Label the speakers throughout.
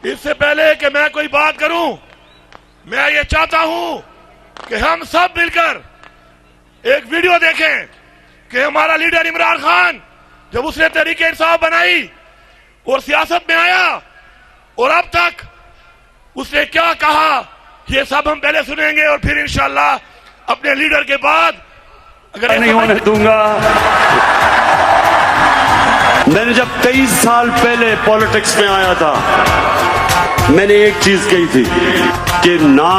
Speaker 1: इससे पहले कि मैं कोई बात करूं, मैं ये चाहता हूं कि हम सब मिलकर एक वीडियो देखें कि हमारा लीडर इमरान खान जब उसने तहरीके इंसाफ बनाई और सियासत में आया और अब तक उसने क्या कहा, ये सब हम पहले सुनेंगे और फिर इंशाअल्लाह अपने लीडर के बाद अगर
Speaker 2: नहीं होने दूंगा। मैंने जब 23 साल पहले पॉलिटिक्स में आया था, मैंने एक चीज कही थी कि ना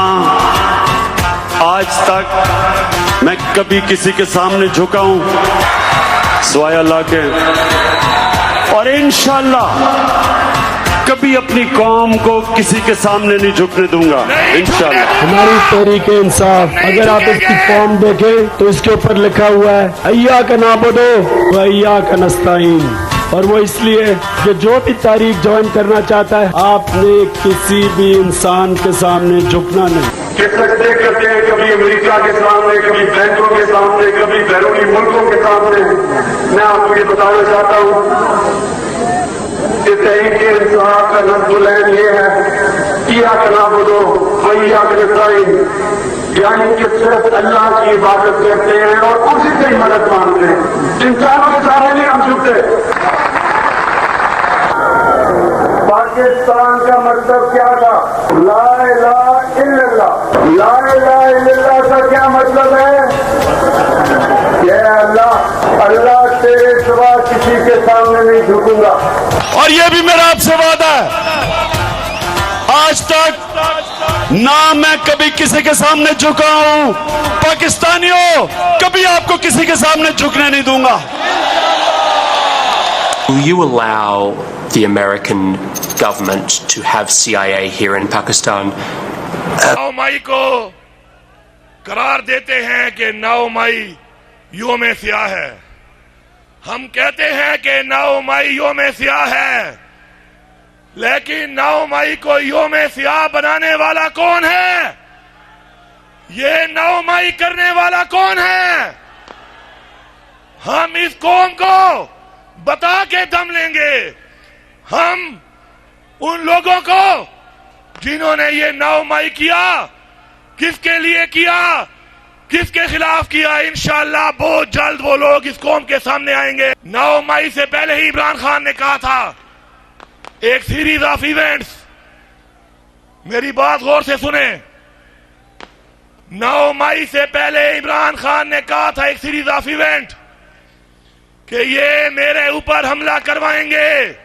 Speaker 2: आज तक मैं कभी किसी के सामने झुका हूं सिवाय अल्लाह के, और इंशाअल्लाह कभी अपनी कौम को किसी के सामने नहीं झुकने दूंगा इंशाअल्लाह।
Speaker 3: हमारी तहरीके इंसाफ अगर आप इसकी फॉर्म देखें तो इसके ऊपर लिखा हुआ है अय्या का नाबुदो व अय्या का नस्ताईन, और वो इसलिए कि जो भी तारीख ज्वाइन करना चाहता है आपने किसी भी इंसान के सामने झुकना नहीं।
Speaker 4: किसने करते हैं कभी अमेरिका के सामने, कभी बैंकों के सामने, कभी बैरूनी मुल्कों के सामने। मैं आपको ये बताना चाहता हूँ कि तहरीके इंसाफ का नज़्म ये है किया करना बोलो वही आखिर, यानी कि सिर्फ अल्लाह की इबादत करते हैं और उसी से ही मदद मांगते हैं, इंसानों के सामने नहीं हम झुकते। पाकिस्तान का मतलब क्या था? ला इलाहा इल्लल्लाह। ला इलाहा इल्लल्लाह का क्या मतलब है? अल्लाह तेरे सिवा किसी के सामने नहीं झुकूंगा।
Speaker 2: और ये भी मेरा आपसे वादा है, आज तक ना मैं कभी किसी के सामने झुका हूं, पाकिस्तानियों कभी आपको किसी के सामने झुकने नहीं दूंगा।
Speaker 5: Will you allow the American government to have CIA here in Pakistan?
Speaker 1: 9 मई को करार देते हैं कि 9 मई योम सियाह है। हम कहते हैं कि 9 मई योम सियाह है, लेकिन 9 मई को योम सियाह बनाने वाला कौन है? ये 9 मई करने वाला कौन है? हम इस कौम को बता के दम लेंगे। हम उन लोगों को जिन्होंने ये 9 मई किया, किसके लिए किया, किसके खिलाफ किया, इंशाअल्लाह बहुत जल्द वो लोग इस कौम के सामने आएंगे। 9 मई से पहले ही इमरान खान ने कहा था एक सीरीज ऑफ इवेंट्स, मेरी बात गौर से सुने। 9 मई से पहले इमरान खान ने कहा था एक सीरीज ऑफ इवेंट कि ये मेरे ऊपर हमला करवाएंगे।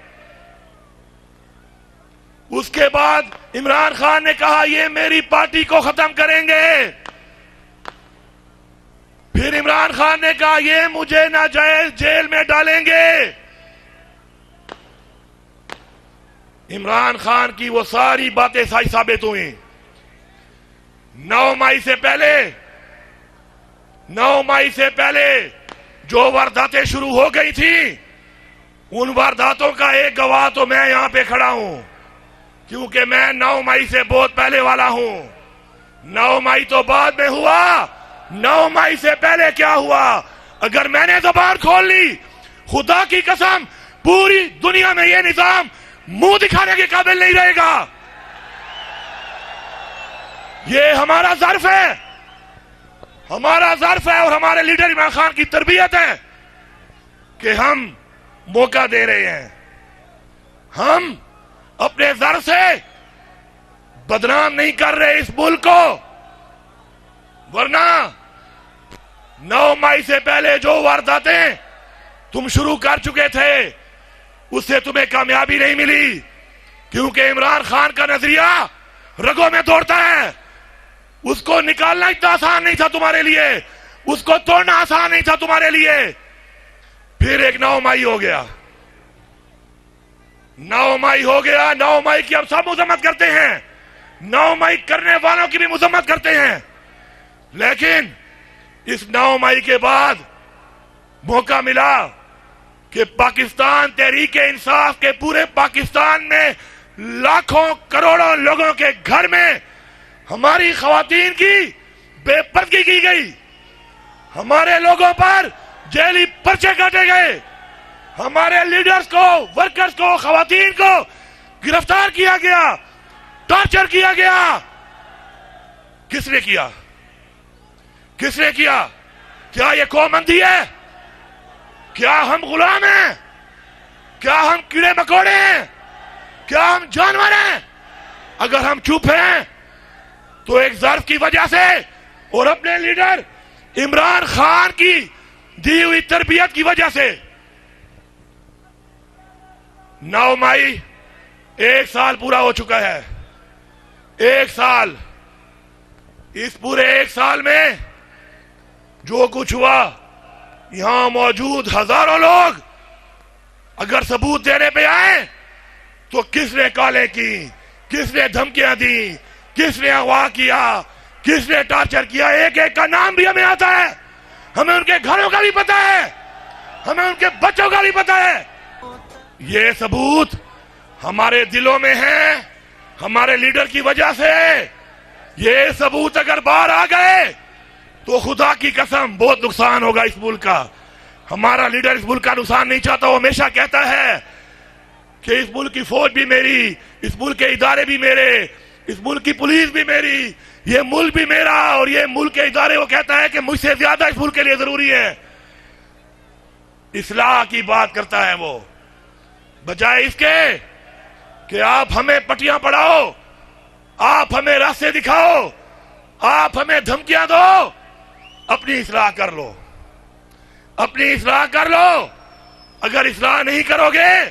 Speaker 1: उसके बाद इमरान खान ने कहा ये मेरी पार्टी को खत्म करेंगे। फिर इमरान खान ने कहा ये मुझे नाजायज जेल में डालेंगे। इमरान खान की वो सारी बातें सही साबित हुई। 9 मई से पहले जो वारदातें शुरू हो गई थी, उन वारदातों का एक गवाह तो मैं यहां पे खड़ा हूं, क्योंकि मैं 9 मई से बहुत पहले वाला हूं। 9 मई तो बाद में हुआ, 9 मई से पहले क्या हुआ? अगर मैंने ज़बान खोल ली, खुदा की कसम पूरी दुनिया में ये निजाम मुंह दिखाने के काबिल नहीं रहेगा। ये हमारा ज़र्फ है, हमारा ज़र्फ है, और हमारे लीडर इमरान खान की तरबियत है कि हम मौका दे रहे हैं। हम अपने ज़र्फ से बदनाम नहीं कर रहे इस मुल्क को, वरना 9 मई से पहले जो वारदातें तुम शुरू कर चुके थे उससे तुम्हें कामयाबी नहीं मिली, क्योंकि इमरान खान का नजरिया रगों में दौड़ता है। उसको निकालना इतना आसान नहीं था तुम्हारे लिए, उसको तोड़ना आसान नहीं था तुम्हारे लिए। फिर एक 9 मई हो गया, 9 मई हो गया। 9 मई की अब सब मुजम्मत करते हैं, 9 मई करने वालों की भी मुजम्मत करते हैं, लेकिन इस 9 मई के बाद मौका मिला कि पाकिस्तान तहरीके इंसाफ के पूरे पाकिस्तान में लाखों करोड़ों लोगों के घर में हमारी खवातीन की बेपर्दगी की गई, हमारे लोगों पर जेली पर्चे काटे गए, हमारे लीडर्स को, वर्कर्स को, खवातीन को गिरफ्तार किया गया, टॉर्चर किया गया। किसने किया? किसने किया? क्या यह कौम अंधी है? क्या हम गुलाम हैं? क्या हम कीड़े मकोड़े हैं? क्या हम जानवर हैं? अगर हम चुप हैं तो एक ज़र्फ की वजह से और अपने लीडर इमरान खान की दी हुई तरबियत की वजह से। 9 मई 1 साल पूरा हो चुका है। 1 साल, इस पूरे 1 साल में जो कुछ हुआ, यहां मौजूद हजारों लोग अगर सबूत देने पे आए तो किसने काले की, किसने धमकियां दी, किसने अगवा किया, किसने टॉर्चर किया, एक एक का नाम भी हमें आता है। हमें उनके घरों का भी पता है, हमें उनके बच्चों का भी पता है। ये सबूत हमारे दिलों में है, हमारे लीडर की वजह से। ये सबूत अगर बाहर आ गए तो खुदा की कसम बहुत नुकसान होगा इस मुल्क का। हमारा लीडर इस मुल्क का नुकसान नहीं चाहता। वो हमेशा कहता है कि इस मुल्क की फौज भी मेरी, इस मुल्क के इदारे भी मेरे, इस मुल्क की पुलिस भी मेरी, ये मुल्क भी मेरा और ये मुल्क के इदारे। वो कहता है कि मुझसे ज्यादा इस मुल्क के लिए जरूरी है। इस्लाह की बात करता है वो, बजाय इसके कि आप हमें पटियां पढ़ाओ, आप हमें रास्ते दिखाओ, आप हमें धमकियां दो। अपनी इस्लाह कर लो, अपनी इस्लाह कर लो। अगर इस्लाह नहीं करोगे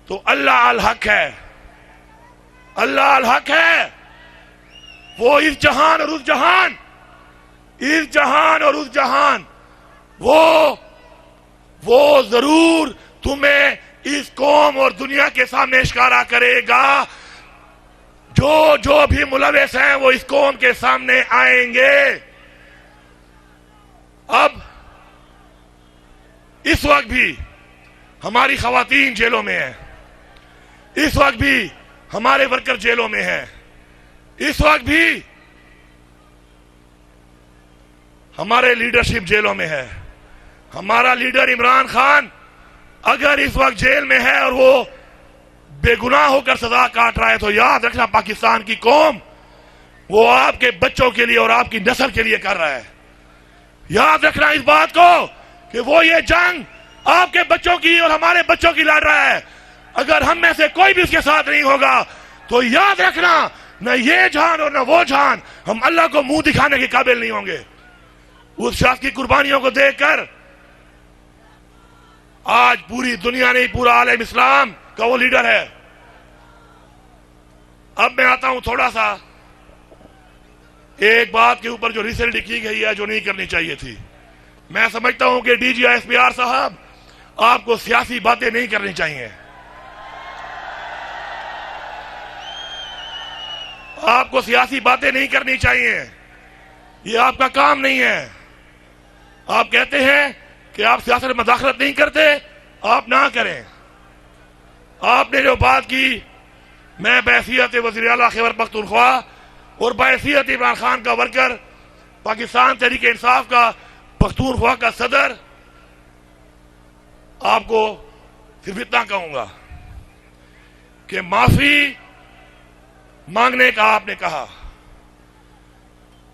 Speaker 1: तो अल्लाह अल हक है, अल्लाह अल हक है। वो इस जहान और उस जहान, इस जहान और उस जहान, वो जरूर तुम्हें इस कौम और दुनिया के सामने इश्कारा करेगा। जो भी मुलविस हैं वो इस कौम के सामने आएंगे। अब इस वक्त भी हमारी खवातीन जेलों में है, इस वक्त भी हमारे वर्कर जेलों में हैं, इस वक्त भी हमारे लीडरशिप जेलों में है। हमारा लीडर इमरान खान अगर इस वक्त जेल में है और वो बेगुनाह होकर सजा काट रहा है तो याद रखना पाकिस्तान की कौम वो आपके बच्चों के लिए और आपकी नस्ल के लिए कर रहा है। याद रखना इस बात को कि वो ये जंग आपके बच्चों की और हमारे बच्चों की लड़ रहा है। अगर हम में से कोई भी उसके साथ नहीं होगा तो याद रखना न ये जान और न वो जान, हम अल्लाह को मुंह दिखाने के काबिल नहीं होंगे। उस शख्स की कुर्बानियों को देखकर आज पूरी दुनिया नहीं, पूरा आलम इस्लाम का वो लीडर है। अब मैं आता हूं थोड़ा सा एक बात के ऊपर जो रिसेंटली की गई है, जो नहीं करनी चाहिए थी। मैं समझता हूं कि DGISPR साहब आपको सियासी बातें नहीं करनी चाहिए, आपको सियासी बातें नहीं करनी चाहिए, ये आपका काम नहीं है। आप कहते हैं कि आप सियासत में मदाखलत नहीं करते, आप ना करें। आपने जो बात की, मैं बहसीयत वज़ीर आला खैबर पख्तूनख्वा और बहसीयत इमरान खान का वर्कर, पाकिस्तान तहरीक इंसाफ का पख्तूनख्वा का सदर, आपको सिर्फ इतना कहूंगा कि माफी मांगने का आपने कहा।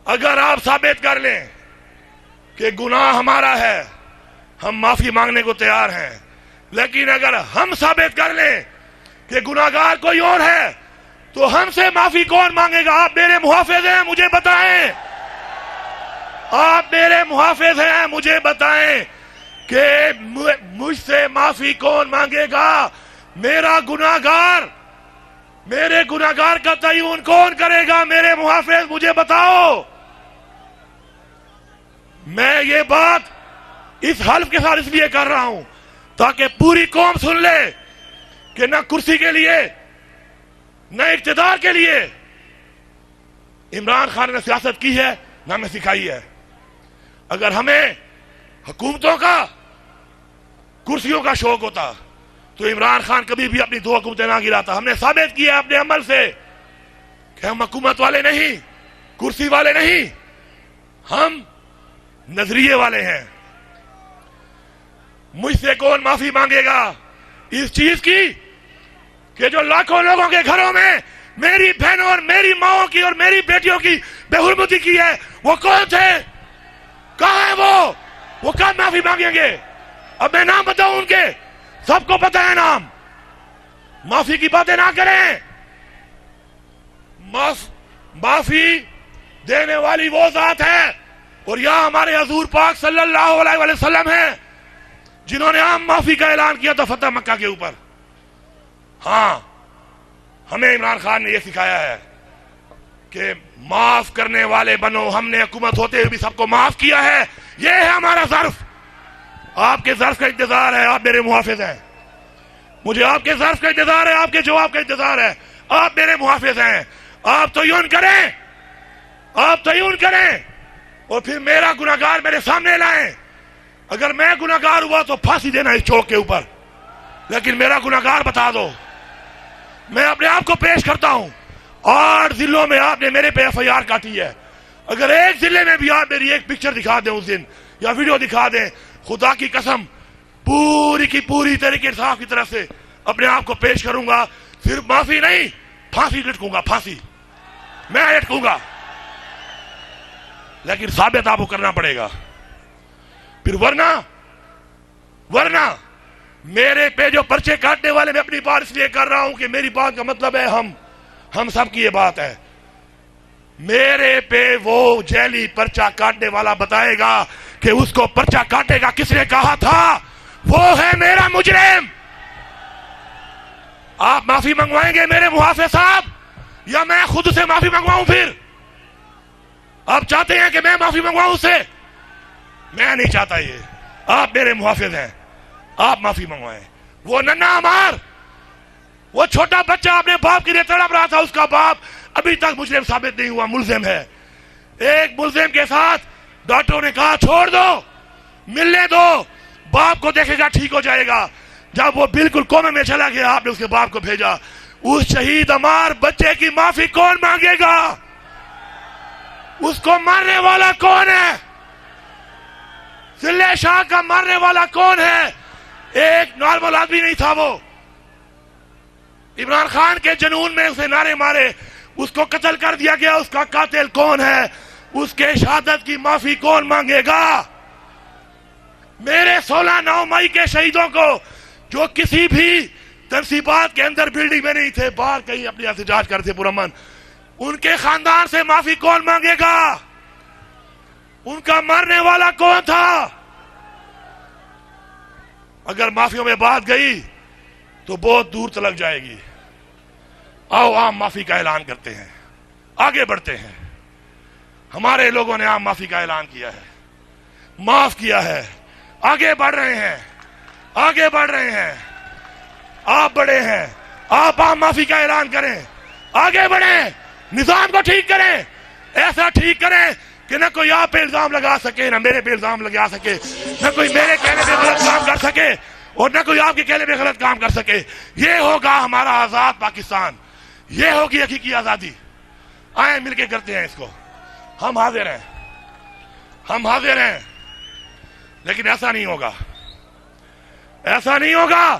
Speaker 1: अगर आप साबित कर लें कि गुनाह हमारा है, हम माफी मांगने को तैयार हैं। लेकिन अगर हम साबित कर लें कि गुनाहगार कोई और है तो हमसे माफी कौन मांगेगा? आप मेरे मुहाफिज हैं, मुझे बताएं। आप मेरे मुहाफिज हैं, मुझे बताएं कि मुझसे माफी कौन मांगेगा? मेरा गुनाहगार, मेरे गुनाहगार का तय्युन कौन करेगा? मेरे मुहाफिज, मुझे बताओ। मैं ये बात इस हल्फ के साथ इसलिए कर रहा हूं ताकि पूरी कौम सुन ले कि न कुर्सी के लिए न इक्तिदार के लिए इमरान खान ने सियासत की है, न हमें सिखाई है। अगर हमें हुकूमतों का, कुर्सियों का शौक होता तो इमरान खान कभी भी अपनी 2 हुकूमतें ना गिराता। हमने साबित किया अपने अमल से कि हम हुकूमत वाले नहीं, कुर्सी वाले नहीं, हम नजरिए वाले हैं। मुझसे कौन माफी मांगेगा इस चीज की कि जो लाखों लोगों के घरों में मेरी बहनों और मेरी माओं की और मेरी बेटियों की बेहुरमती की है, वो कौन थे? कहां है वो कब माफी मांगेंगे? अब मैं नाम बताऊं उनके, सबको पता है नाम। माफी की बातें ना करें। माफी देने वाली वो जात है, और यहां हमारे हजूर पाक सल्लल्लाहु अलैहि वसल्लम है जिन्होंने आम माफी का ऐलान किया था फतह मक्का के ऊपर। हां, हमें इमरान खान ने यह सिखाया है कि माफ करने वाले बनो। हमने हुकूमत होते हुए भी सबको माफ किया है। यह है हमारा ज़र्फ। आपके ज़र्फ का इंतजार है, आप मेरे मुहाफिज हैं। मुझे आपके ज़र्फ का इंतजार है, आपके जवाब का इंतजार है। आप मेरे मुहाफिज हैं। आप तो यूं करें, आप तो यूं करें और फिर मेरा गुनाहगार मेरे सामने लाएं। अगर मैं गुनाहगार हुआ तो फांसी देना इस चौक के ऊपर, लेकिन मेरा गुनाहगार बता दो। मैं अपने आप को पेश करता हूं। 8 जिलों में आपने मेरे पे FIR काटी है। अगर एक जिले में भी आप मेरी एक पिक्चर दिखा दें उस दिन, या वीडियो दिखा दें, खुदा की कसम पूरी की पूरी तरीके इंसाफ की तरफ से अपने आप को पेश करूंगा। सिर्फ माफी नहीं, फांसी लटकूंगा, फांसी मैं लटकूंगा। लेकिन साबित आपको करना पड़ेगा। फिर वरना मेरे पे जो पर्चे काटने वाले, मैं अपनी बात इसलिए कर रहा हूं कि मेरी बात का मतलब है हम सब की ये बात है। मेरे पे वो जैली पर्चा काटने वाला बताएगा कि उसको पर्चा काटेगा किसने कहा था, वो है मेरा मुजरिम। आप माफी मंगवाएंगे मेरे मुहाफिज साहब, या मैं खुद से माफी मंगवाऊं? फिर आप चाहते हैं कि मैं माफी मंगवाऊं उससे? मैं नहीं चाहता ये। आप मेरे मुहाफिज हैं, आप माफी मंगवाएं। वो नन्हा अमार, वो छोटा बच्चा अपने बाप के लिए तड़प रहा था, उसका बाप अभी तक मुजरिम साबित नहीं हुआ, मुल्जिम है। एक मुल्जिम के साथ डॉक्टरों ने कहा छोड़ दो, मिलने दो, बाप को देखेगा ठीक हो जाएगा। जब वो बिल्कुल कोमे में चला गया, आपने उसके बाप को भेजा। उस शहीद अमार बच्चे की माफी कौन मांगेगा? उसको मारने वाला कौन है? जिले शाह का मारने वाला कौन है? एक नॉर्मल आदमी नहीं था वो। इमरान खान के जुनून में उसे नारे मारे, उसको कत्ल कर दिया गया। उसका कातिल कौन है? उसके शहादत की माफी कौन मांगेगा? मेरे 16-9 मई के शहीदों को, जो किसी भी तनसीबात के अंदर बिल्डिंग में नहीं थे, बाहर कहीं अपनी एहतजाज करते पुरअमन, उनके खानदान से माफी कौन मांगेगा? उनका मारने वाला कौन था? अगर माफियों में बात गई तो बहुत दूर तलक जाएगी। आओ आम माफी का ऐलान करते हैं, आगे बढ़ते हैं। हमारे लोगों ने आम माफी का ऐलान किया है, माफ किया है, आगे बढ़ रहे हैं, आगे बढ़ रहे हैं। आप बड़े हैं, आप आम माफी का ऐलान करें, आगे बढ़ें, निजाम को ठीक करें, ऐसा ठीक करें कि न कोई आप पे इल्जाम लगा सके, न मेरे पे इल्जाम लगा सके, न कोई मेरे कहने पे गलत काम कर सके और न कोई आपके कहने पे गलत काम कर सके। ये होगा हमारा आजाद पाकिस्तान, ये होगी हकीकी आजादी। आए मिलके करते हैं इसको। हम हाजिर हैं, हम हाजिर हैं। लेकिन ऐसा नहीं होगा, ऐसा नहीं होगा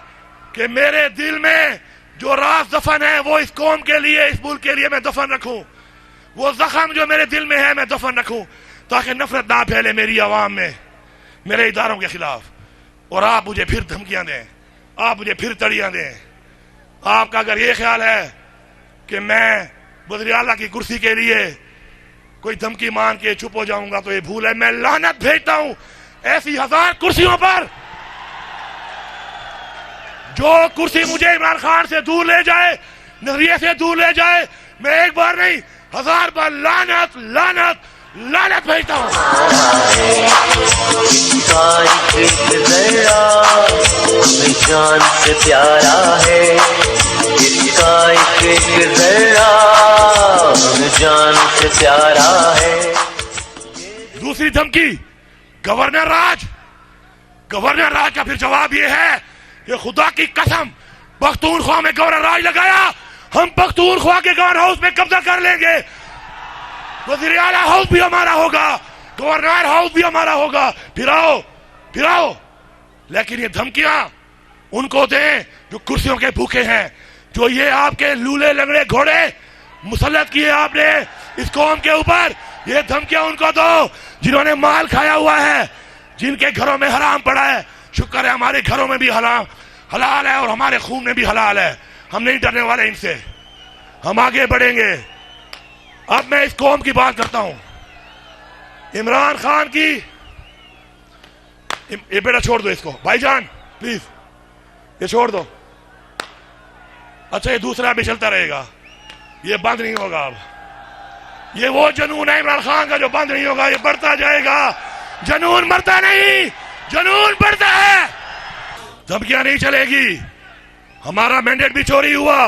Speaker 1: कि मेरे दिल में जो राज दफन है वो इस कौम के लिए, इस मुल्क के लिए मैं दफन रखूं। वो जख्म जो मेरे दिल में है मैं दफन रखूं, ताकि नफरत ना फैले मेरी आवाम में मेरे इदारों के खिलाफ। और आप मुझे फिर धमकियां दें, आप मुझे फिर तड़ियां दें। आपका अगर ये ख्याल है कि मैं वज़ीर आला की कुर्सी के लिए कोई धमकी मान के चुप हो जाऊंगा, तो ये भूल है। मैं लानत भेजता हूं ऐसी 1000 कुर्सियों पर। जो कुर्सी मुझे इमरान खान से दूर ले जाए, नजरिए से दूर ले जाए, मैं एक बार नहीं 1000 बार लानत लानत लानत भेजता हूं।
Speaker 6: जान से प्यारा है, इसका एक जरा जान से प्यारा है।
Speaker 1: दूसरी धमकी गवर्नर राज का फिर जवाब ये है कि खुदा की कसम पख्तूनख्वा में गवर्नर राज लगाया, हम पख्तूनख्वा के गवर्नर हाउस में कब्जा कर लेंगे। वज़ीर आला हाउस भी हमारा होगा, गवर्नर हाउस भी हमारा होगा। फिर आओ। लेकिन ये धमकियां उनको दें जो कुर्सियों के भूखे हैं, जो ये आपके लूले लंगड़े घोड़े मुसल्लत किए आपने इस कौम के ऊपर, ये धमकियां उनको दो जिन्होंने माल खाया हुआ है, जिनके घरों में हराम पड़ा है। शुक्र है हमारे घरों में भी हलाल है और हमारे खून में भी हलाल है। हम नहीं डरने वाले इनसे, हम आगे बढ़ेंगे। अब मैं इस कौम की बात करता हूं, इमरान खान की। ये बेटा छोड़ दो इसको भाईजान, प्लीज ये छोड़ दो। अच्छा ये दूसरा भी चलता रहेगा, ये बंद नहीं होगा। अब ये वो जुनून है इमरान खान का जो बंद नहीं होगा, ये बढ़ता जाएगा। जुनून मरता नहीं, जुनून बढ़ता है। धमकियां नहीं चलेगी। हमारा मैंडेट भी चोरी हुआ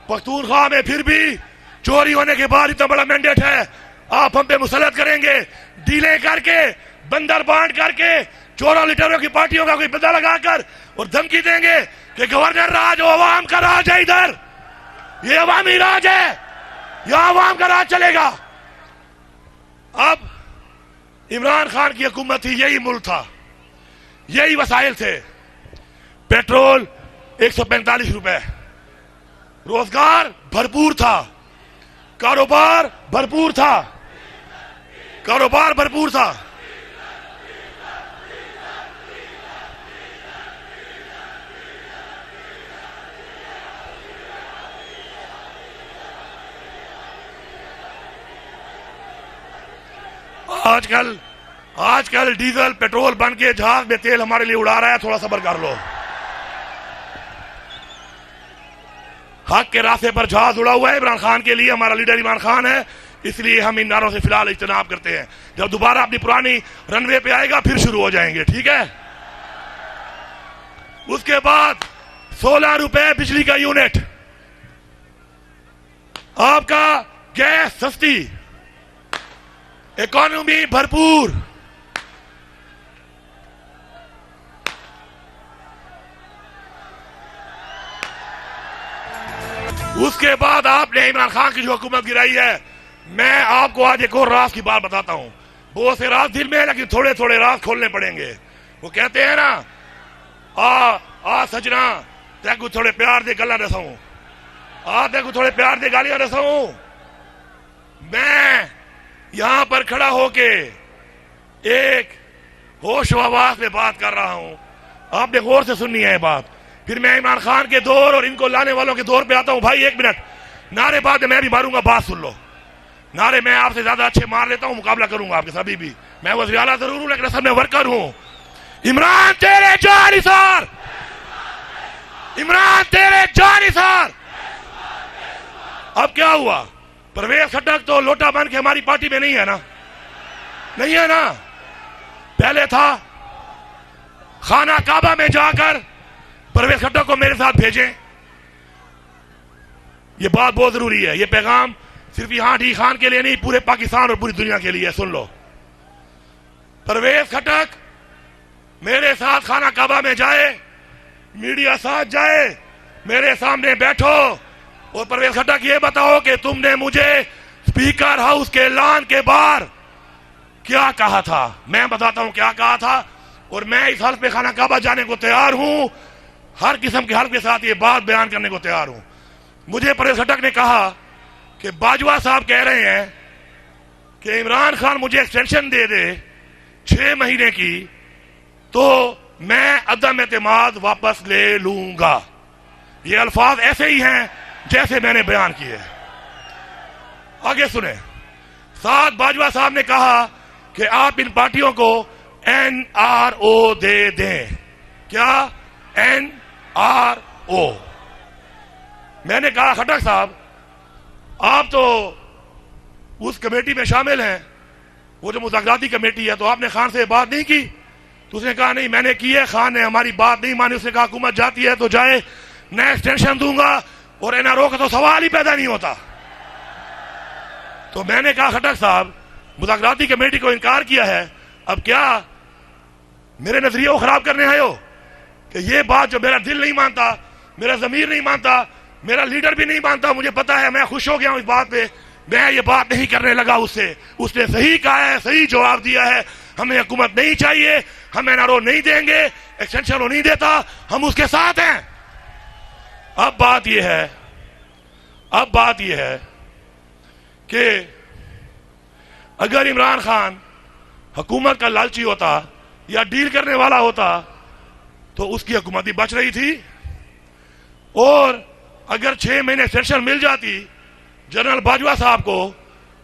Speaker 1: पख्तूनख्वा में, फिर भी चोरी होने के बाद इतना बड़ा मैंडेट है। आप हम पे मुसल्लत करेंगे, डीलें करके, बंदर बांट करके, चोरों लिटरों की पार्टियों का कोई बदला लगाकर और धमकी देंगे कि गवर्नर राज अवाम का राज है, इधर ये अवामी राज है, यहां अवाम का राज चलेगा। अब इमरान खान की हुकूमत थी, यही मुल्क था, यही वसाइल थे। पेट्रोल 145 रुपए, रोजगार भरपूर था, कारोबार भरपूर था, कारोबार भरपूर था। आजकल डीजल पेट्रोल बन के जहाज में तेल हमारे लिए उड़ा रहा है। थोड़ा सब्र कर लो। हक के रास्ते पर जहाज उड़ा हुआ है इमरान खान के लिए। हमारा लीडर इमरान खान है, इसलिए हम इन नारों से फिलहाल इज्तनाब करते हैं। जब दोबारा अपनी पुरानी रनवे पे आएगा फिर शुरू हो जाएंगे, ठीक है। उसके बाद 16 रुपए बिजली का यूनिट, आपका गैस सस्ती, इकोनॉमी भरपूर। उसके बाद आपने इमरान खान की जो हुकूमत गिराई है, मैं आपको आज एक और राज की बात बताता हूं। बहुत से राज दिल में है लेकिन थोड़े थोड़े राज खोलने पड़ेंगे। वो कहते हैं ना, आ सजना तेको थोड़े प्यार दे गला दसाऊं, तेको थोड़े प्यार दे गालियां दसाऊं। मैं यहां पर खड़ा होके एक होश आवाज में बात कर रहा हूं, आपने गौर से सुननी है बात। फिर मैं इमरान खान के दौर और इनको लाने वालों के दौर पे आता हूं। भाई 1 मिनट, नारे बाद में मैं भी मारूंगा, बात सुन लो। नारे मैं आपसे ज्यादा अच्छे मार लेता हूं, मुकाबला करूंगा आपके सभी भी। मैं वज़ीर आला जरूर हूं लेकिन असल में वर्कर हूं। इमरान तेरे जानिसार, इमरान तेरे जानिसार। अब क्या हुआ, परवेज खट्टक तो लोटा बन के हमारी पार्टी में नहीं है ना, नहीं है ना। पहले था खाना काबा में जाकर परवेज खट्टक को मेरे साथ भेजें। यह बात बहुत जरूरी है, यह पैगाम सिर्फ यहां डी खान के लिए नहीं, पूरे पाकिस्तान और पूरी दुनिया के लिए। सुन लो, परवेज खट्टक मेरे साथ खाना काबा में जाए, मीडिया साथ जाए, मेरे सामने बैठो और परवेज खट्टक ये बताओ कि तुमने मुझे स्पीकर हाउस के ऐलान के बाहर क्या कहा था। मैं बताता हूं क्या कहा था, और मैं इस हल्फ में खाना काबा जाने को तैयार हूं, हर किस्म के हल्फ के साथ ये बात बयान करने को तैयार हूं। मुझे परवेज खट्टक ने कहा कि बाजवा साहब कह रहे हैं कि इमरान खान मुझे एक्सटेंशन दे दे 6 महीने की, तो मैं अदम एतमाद वापस ले लूंगा। ये अल्फाज ऐसे ही हैं जैसे मैंने बयान किए। आगे सुने, साथ बाजवा साहब ने कहा कि आप इन पार्टियों को NRO दे दें। क्या NRO? मैंने कहा खट्टक साहब आप तो उस कमेटी में शामिल हैं, वो जो मुज़ाकराती कमेटी है, तो आपने खान से बात नहीं की? तो उसने कहा नहीं मैंने की है, खान ने हमारी बात नहीं मानी। उसने कहा हुकूमत जाती है तो जाए, मैं एक्सटेंशन दूंगा और NRO का तो सवाल ही पैदा नहीं होता। तो मैंने कहा खट्टक साहब मुज़ाकराती कमेटी को इनकार किया है, अब क्या मेरे नजरिए को खराब करने आए हो? कि ये बात जो मेरा दिल नहीं मानता, मेरा जमीर नहीं मानता, मेरा लीडर भी नहीं मानता, मुझे पता है, मैं खुश हो गया हूं इस बात पे, मैं ये बात नहीं करने लगा उससे। उसने सही कहा है, सही जवाब दिया है, हमें हुकूमत नहीं चाहिए, हम NRO नहीं देंगे, एक्सटेंशन नहीं देता, हम उसके साथ हैं। अब बात यह है अब बात यह है कि अगर इमरान खान हुकूमत का लालची होता या डील करने वाला होता तो उसकी हुकूमत भी बच रही थी, और अगर 6 महीने सेशन मिल जाती जनरल बाजवा साहब को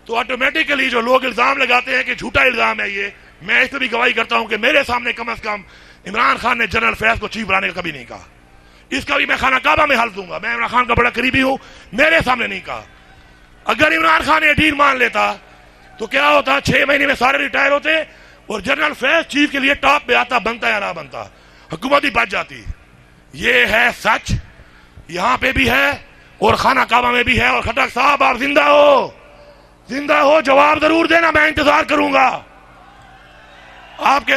Speaker 1: तो ऑटोमेटिकली जो लोग इल्जाम लगाते हैं कि झूठा इल्जाम है ये, मैं इस पर भी गवाही करता हूं कि मेरे सामने कम से कम इमरान खान ने जनरल फैज को चीफ बनाने का कभी नहीं कहा। इसका भी मैं खाना काबा में हल दूंगा, मैं इमरान खान का बड़ा करीबी हूं, मेरे सामने नहीं कहा। अगर इमरान खान ये डील मान लेता तो क्या होता, 6 महीने में सारे रिटायर होते और जनरल फैज चीफ के लिए टॉप पे आता, बनता या ना बनता, हुकूमत ही बच जाती। ये है सच, यहां पे भी है और खाना काबा में भी है। और खटक साहब आप जिंदा हो, जवाब जरूर देना, मैं इंतजार करूंगा आपके।